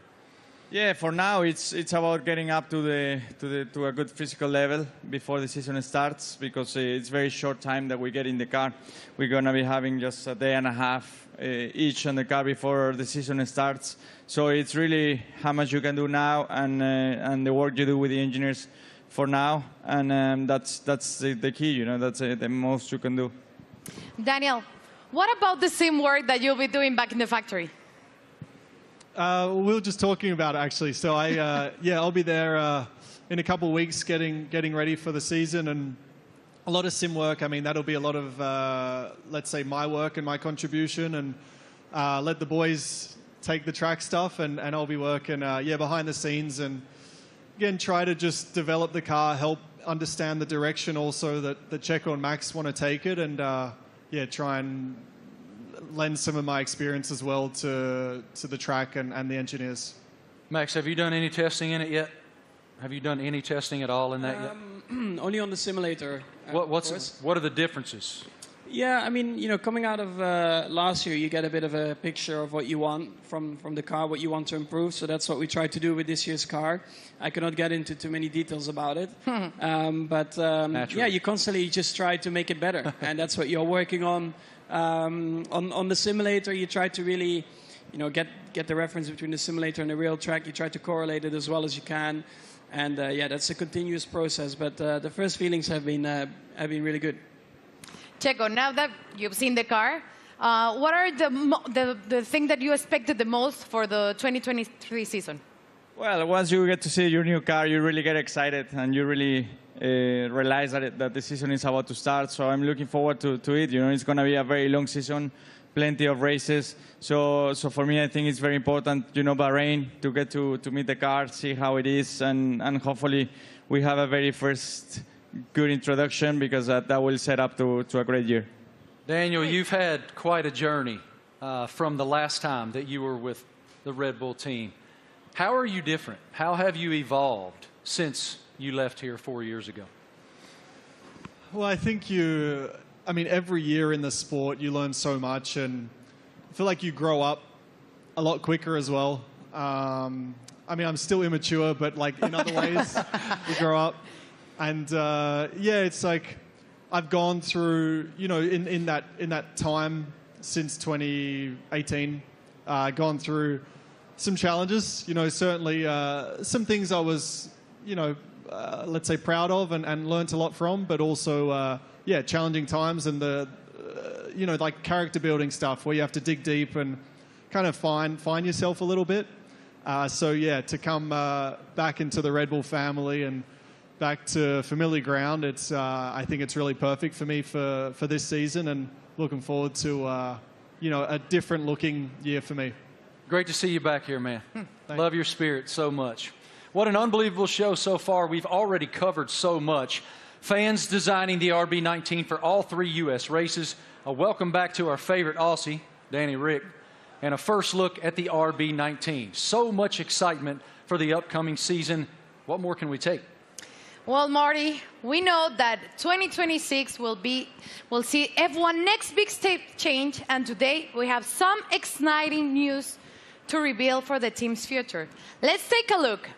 Yeah, for now it's about getting up to a good physical level before the season starts, because it's very short time that we get in the car. We're gonna be having just a day and a half each on the car before the season starts. So it's really how much you can do now and the work you do with the engineers for now, and that's the key. That's the most you can do. Daniel, what about the sim work that you'll be doing back in the factory? We were just talking about it, actually. So I'll be there in a couple of weeks getting ready for the season, and a lot of sim work. I mean, that'll be a lot of, let's say, my work and my contribution, and let the boys take the track stuff, and I'll be working, behind the scenes, and again, try to just develop the car, help understand the direction also that Checo and Max want to take it, and try and lend some of my experience as well to the track and the engineers. Max, have you done any testing in it yet? Have you done any testing at all in that yet? Only on the simulator. What are the differences? Yeah, I mean, coming out of last year, you get a bit of a picture of what you want from the car, what you want to improve. So that's what we tried to do with this year's car. I cannot get into too many details about it. You constantly just try to make it better. And that's what you're working on. On the simulator, you try to really, get the reference between the simulator and the real track. You try to correlate it as well as you can. And that's a continuous process. But the first feelings have been really good. Checo, now that you've seen the car, what are the thing that you expected the most for the 2023 season? Well, once you get to see your new car, you really get excited, and you really realize that the season is about to start. So I'm looking forward to it. It's going to be a very long season, plenty of races. So for me, I think it's very important, Bahrain, to get to meet the car, see how it is, and hopefully we have a very first good introduction, because that will set up to a great year. Daniel, you've had quite a journey from the last time that you were with the Red Bull team. How are you different? How have you evolved since you left here 4 years ago? Well, I think every year in the sport you learn so much, and I feel like you grow up a lot quicker as well. I'm still immature, but in other ways you grow up. And it's like I've gone through, in that time since 2018, gone through some challenges. Certainly some things I was, let's say proud of and learnt a lot from, but also challenging times, and the character building stuff where you have to dig deep and kind of find yourself a little bit. To come back into the Red Bull family and back to familiar ground, I think it's really perfect for me for this season, and looking forward to a different looking year for me. Great to see you back here, man. Love your spirit so much. What an unbelievable show so far. We've already covered so much. Fans designing the RB19 for all 3 U.S. races. A welcome back to our favorite Aussie, Danny Rick, and a first look at the RB19. So much excitement for the upcoming season. What more can we take? Well, Marty, we know that 2026 will see F1 next big step change, and today we have some exciting news to reveal for the team's future. Let's take a look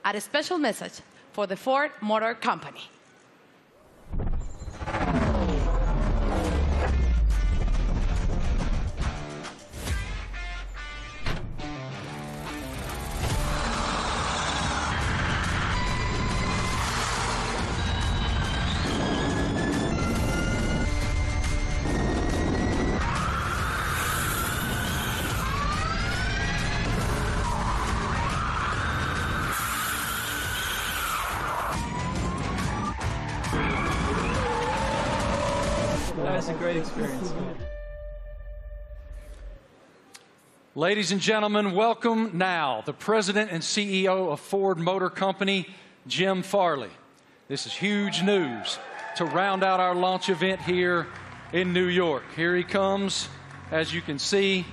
at a special message for the Ford Motor Company. That was a great experience. Ladies and gentlemen, welcome now the President and CEO of Ford Motor Company, Jim Farley. This is huge news to round out our launch event here in New York. Here he comes, as you can see,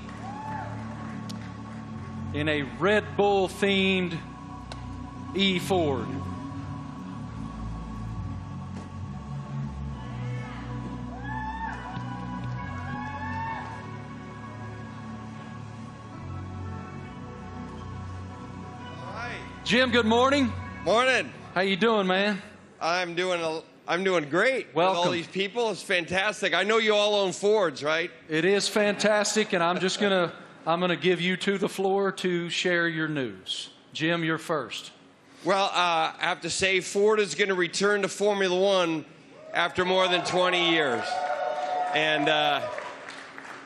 in a Red Bull-themed E Ford. Jim, good morning. Morning. How you doing, man? I'm doing great. Welcome. With all these people, it's fantastic. I know you all own Fords, right? It is fantastic, and I'm just gonna give you the floor to share your news. Jim, you're first. Well, I have to say Ford is going to return to Formula One after more than 20 years. And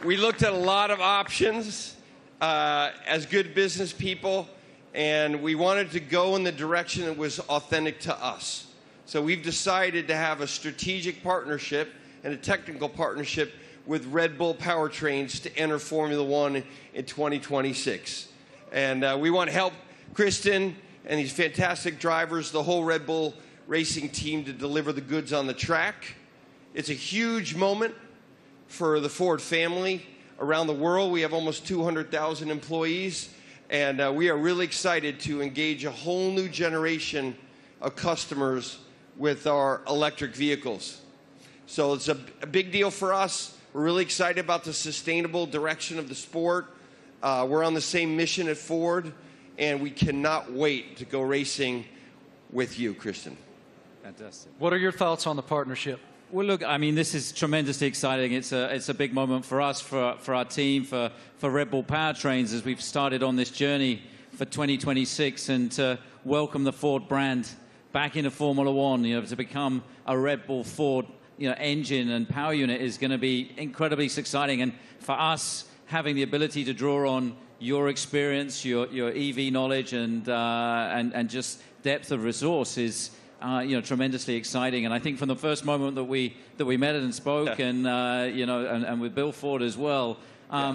we looked at a lot of options as good business people, and we wanted to go in the direction that was authentic to us. So we've decided to have a strategic partnership and a technical partnership with Red Bull Powertrains to enter Formula One in 2026. And we want to help Kristen and these fantastic drivers, the whole Red Bull racing team, to deliver the goods on the track. It's a huge moment for the Ford family around the world. We have almost 200,000 employees, and we are really excited to engage a whole new generation of customers with our electric vehicles. So it's a big deal for us. We're really excited about the sustainable direction of the sport. We're on the same mission at Ford, and we cannot wait to go racing with you, Kristen. Fantastic. What are your thoughts on the partnership? Well, look, I mean, this is tremendously exciting. It's a big moment for us, for our team, for Red Bull Powertrains, as we've started on this journey for 2026, and to welcome the Ford brand back into Formula One. You know, to become a Red Bull Ford, engine and power unit is going to be incredibly exciting. And for us, having the ability to draw on your experience, your EV knowledge, and just depth of resource is tremendously exciting. And I think from the first moment that we met and spoke, and with Bill Ford as well,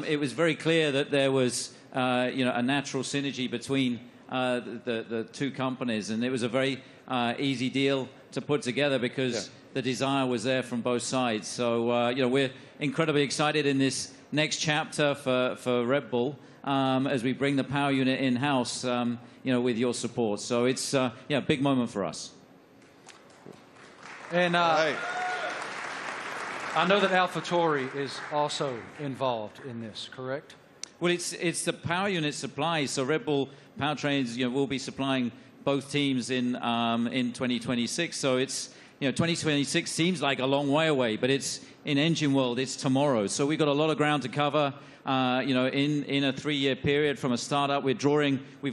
it was very clear that there was a natural synergy between the two companies, and it was a very easy deal to put together because the desire was there from both sides. So we're incredibly excited in this next chapter for Red Bull as we bring the power unit in-house, with your support. So it's a big moment for us. And I know that AlphaTauri is also involved in this, correct? Well, it's the power unit supply. So Red Bull Powertrains, will be supplying both teams in 2026. So it's 2026 seems like a long way away, but it's in engine world, it's tomorrow. So we've got a lot of ground to cover. In a 3-year period from a startup, we've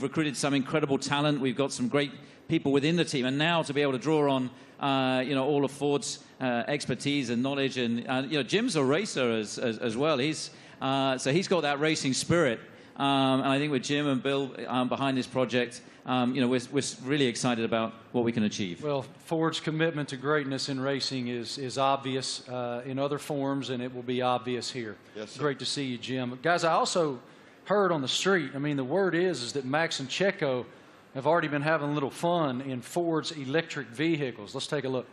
recruited some incredible talent. We've got some great people within the team, and now to be able to draw on all of Ford's expertise and knowledge, and Jim's a racer as well. He's got that racing spirit, and I think with Jim and Bill behind this project, we're really excited about what we can achieve. Well, Ford's commitment to greatness in racing is obvious in other forms, and it will be obvious here. Yes, sir. Great to see you, Jim. Guys, I also heard on the street, the word is that Max and Checo have already been having a little fun in Ford's electric vehicles. Let's take a look.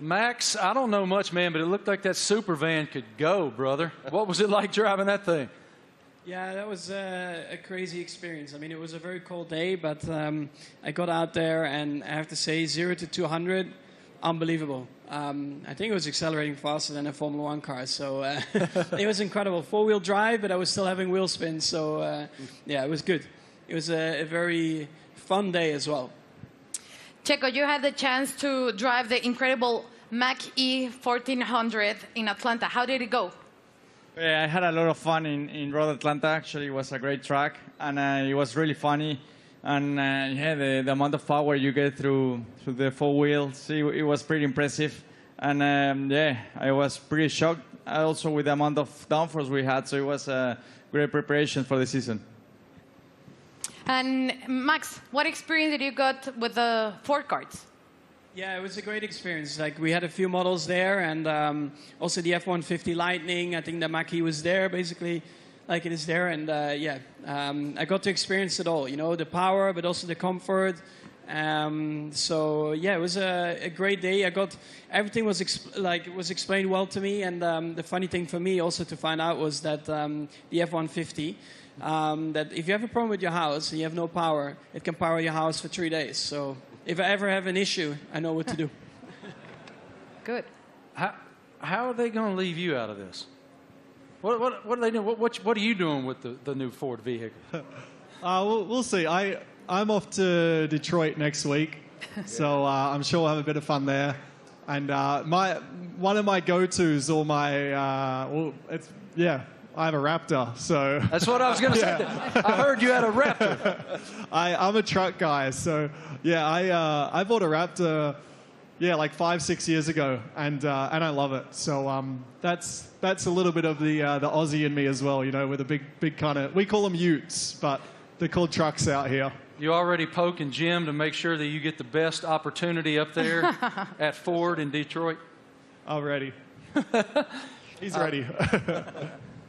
Max, I don't know much, man, but it looked like that super van could go, brother. What was it like driving that thing? Yeah, that was a crazy experience. It was a very cold day, but I got out there, and I have to say, 0 to 200, unbelievable. I think it was accelerating faster than a Formula One car, so it was incredible. 4-wheel drive, but I was still having wheel spin, so it was good. It was a very fun day as well. Checo, you had the chance to drive the incredible Mach-E 1400 in Atlanta. How did it go? Yeah, I had a lot of fun in Road Atlanta. Actually, it was a great track, and it was really funny. And the amount of power you get through the 4 wheels, it was pretty impressive. And yeah, I was pretty shocked also with the amount of downforce we had. So it was a great preparation for the season. And Max, what experience did you got with the Ford carts? Yeah, it was a great experience. Like, we had a few models there, and also the F-150 Lightning. I think the Mach-E was there, basically, like it is there. And yeah, I got to experience it all. You know, the power, but also the comfort. So yeah, it was a great day. Everything was was explained well to me. And the funny thing for me also to find out was that the F-150. That if you have a problem with your house and you have no power, it can power your house for 3 days. So if I ever have an issue, I know what to do. Good. How are they going to leave you out of this? What are they doing? What are you doing with the new Ford vehicle? We'll see. I'm off to Detroit next week, so I'm sure we'll have a bit of fun there. And one of my go-tos, or my I have a Raptor, so... That's what I was going to say. I heard you had a Raptor. I'm a truck guy, so yeah, I bought a Raptor, like 5-6 years ago, and I love it. So that's a little bit of the Aussie in me as well, you know, with a big kind of... We call them utes, but they're called trucks out here. You already poking Jim to make sure that you get the best opportunity up there at Ford in Detroit? I'm ready. He's ready.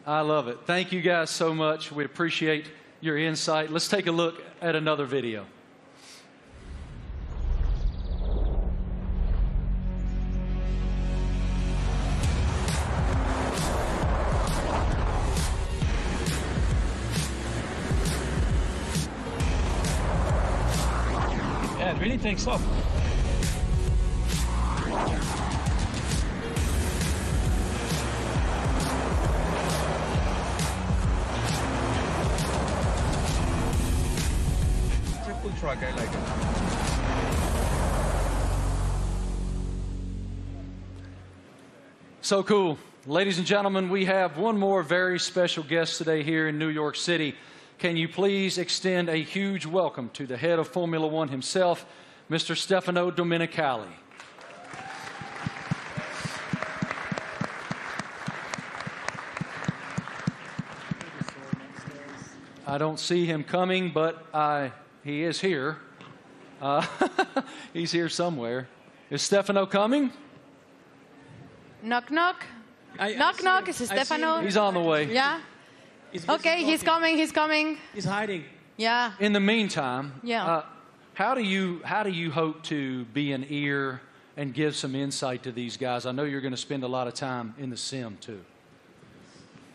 I love it. Thank you guys so much. We appreciate your insight. Let's take a look at another video. Yeah, it really takes off. Truck, I like it. So cool. Ladies and gentlemen, we have one more very special guest today here in New York City. Can you please extend a huge welcome to the head of Formula One himself, Mr. Stefano Domenicali. I don't see him coming, but he is here. He's here somewhere. Is Stefano coming? Knock, knock. Knock, knock. Is it Stefano? He's on the way. Yeah? Okay, he's coming. He's coming. He's hiding. Yeah. In the meantime, yeah. How do you hope to be an ear and give some insight to these guys? I know you're going to spend a lot of time in the sim, too.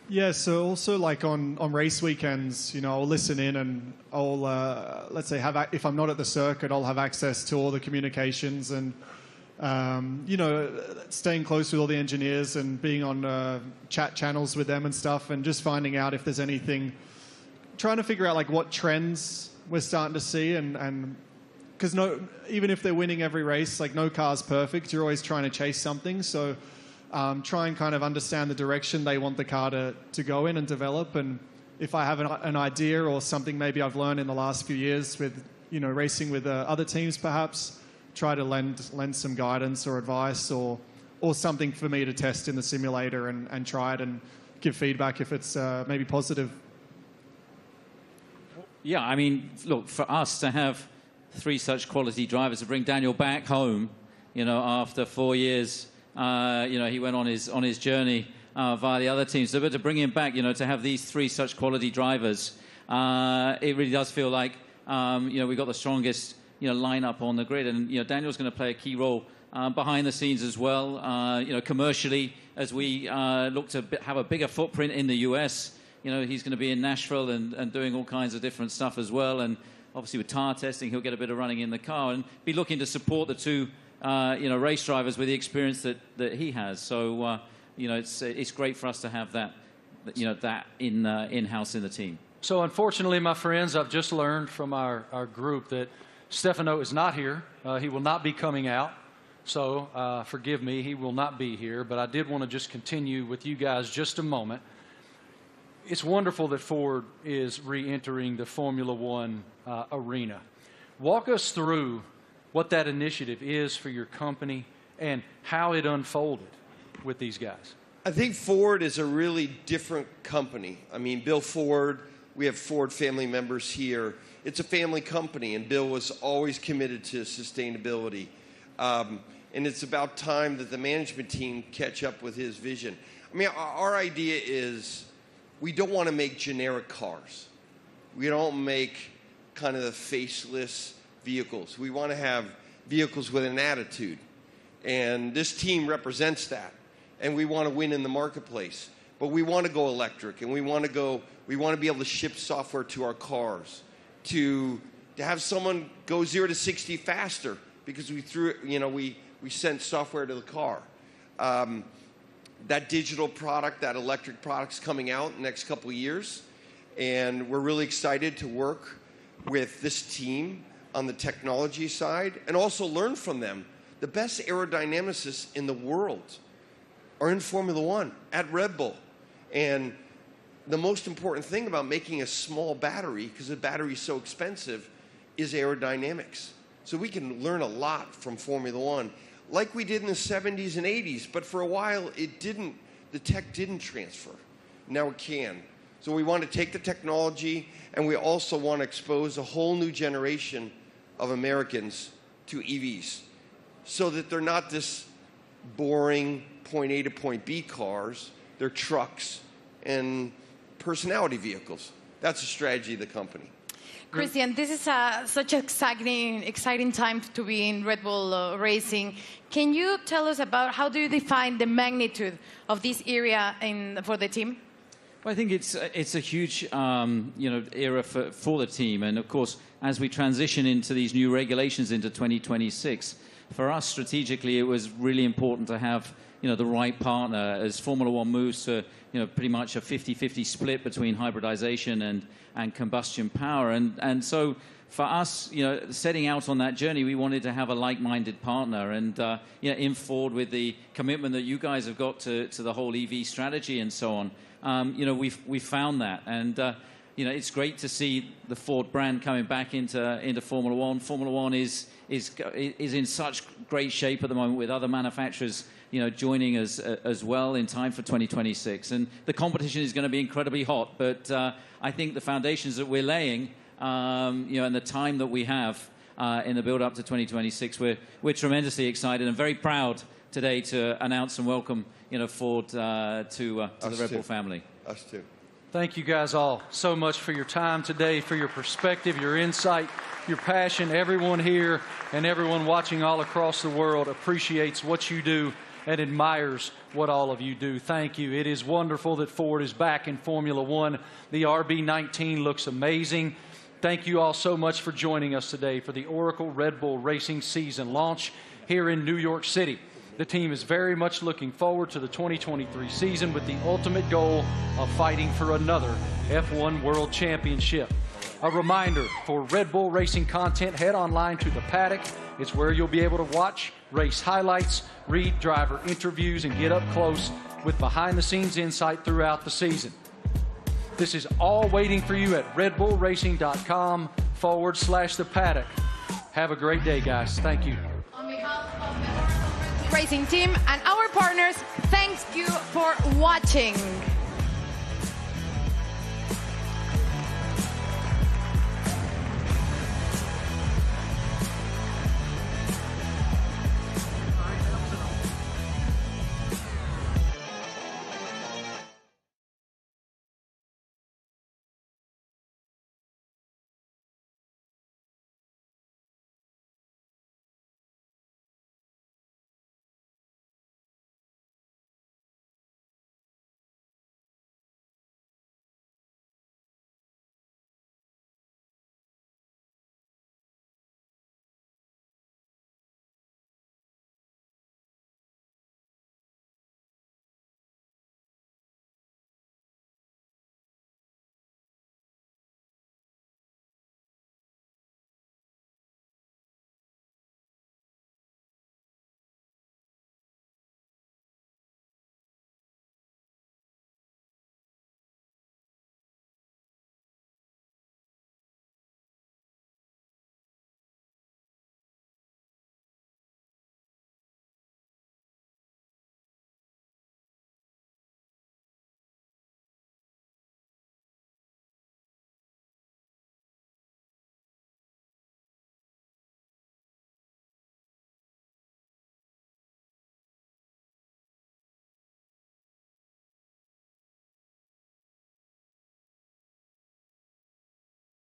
Yeah, so also like on race weekends, you know, I'll listen in and I'll, let's say, if I'm not at the circuit, I'll have access to all the communications and, you know, staying close with all the engineers and being on chat channels with them and stuff and just finding out if there's anything, trying to figure out like what trends we're starting to see and because even if they're winning every race, like no car's perfect, you're always trying to chase something, so... try and kind of understand the direction they want the car to go in and develop. And if I have an idea or something maybe I've learned in the last few years with, you know, racing with other teams perhaps, try to lend some guidance or advice or something for me to test in the simulator and try it and give feedback if it's maybe positive. Yeah, I mean, look, for us to have 3 such quality drivers, to bring Daniel back home, you know, after 4 years... you know, he went on his journey via the other teams. So, but to bring him back, you know, to have these 3 such quality drivers, it really does feel like, you know, we've got the strongest, you know, lineup on the grid. And, you know, Daniel's going to play a key role behind the scenes as well, you know, commercially, as we look to have a bigger footprint in the US. You know, he's going to be in Nashville and doing all kinds of different stuff as well. And obviously with tire testing, he'll get a bit of running in the car and be looking to support the 2 you know, race drivers with the experience that he has. So, you know, it's great for us to have that, you know, that in-house in the team. So, unfortunately, my friends, I've just learned from our group that Stefano is not here. He will not be coming out. So, forgive me, he will not be here. But I did want to just continue with you guys just a moment. It's wonderful that Ford is re-entering the Formula One arena. Walk us through what that initiative is for your company and how it unfolded with these guys? I think Ford is a really different company. I mean, Bill Ford, we have Ford family members here. It's a family company, and Bill was always committed to sustainability. And it's about time that the management team catch up with his vision. I mean, our idea is we don't want to make generic cars. We don't make kind of the faceless vehicles. We want to have vehicles with an attitude. And this team represents that. And we want to win in the marketplace. But we want to go electric, and we want to be able to ship software to our cars, to have someone go 0 to 60 faster because we sent software to the car. That digital product, that electric product's coming out in the next couple of years, and we're really excited to work with this team on the technology side and also learn from them. The best aerodynamicists in the world are in Formula One at Red Bull. And the most important thing about making a small battery, because the battery is so expensive, is aerodynamics. So we can learn a lot from Formula One, like we did in the 70s and 80s, but for a while the tech didn't transfer. Now it can. So we want to take the technology, and we also want to expose a whole new generation of Americans to EVs so that they're not this boring point A to point B cars, they're trucks and personality vehicles. That's the strategy of the company. Christian, this is such an exciting time to be in Red Bull Racing. Can you tell us about how do you define the magnitude of this area for the team? Well, I think it's a huge era for the team, and of course, as we transition into these new regulations into 2026, for us strategically, it was really important to have the right partner as Formula One moves to pretty much a 50-50 split between hybridization and combustion power, and so for us, setting out on that journey, we wanted to have a like-minded partner, and in Ford with the commitment that you guys have got to the whole EV strategy and so on. We found that, and it's great to see the Ford brand coming back into Formula One. Formula One is in such great shape at the moment with other manufacturers, joining us as well in time for 2026. And the competition is going to be incredibly hot, but I think the foundations that we're laying, and the time that we have in the build-up to 2026, we're tremendously excited and very proud today to announce and welcome Ford to the Red Bull family. Us too. Thank you guys all so much for your time today, for your perspective, your insight, your passion. Everyone here and everyone watching all across the world appreciates what you do and admires what all of you do. Thank you. It is wonderful that Ford is back in Formula One. The RB19 looks amazing. Thank you all so much for joining us today for the Oracle Red Bull Racing season launch here in New York City. The team is very much looking forward to the 2023 season with the ultimate goal of fighting for another F1 World Championship. A reminder, for Red Bull Racing content, head online to The Paddock. It's where you'll be able to watch race highlights, read driver interviews, and get up close with behind-the-scenes insight throughout the season. This is all waiting for you at redbullracing.com/The Paddock. Have a great day, guys. Thank you. On behalf of the Racing team and our partners, thank you for watching.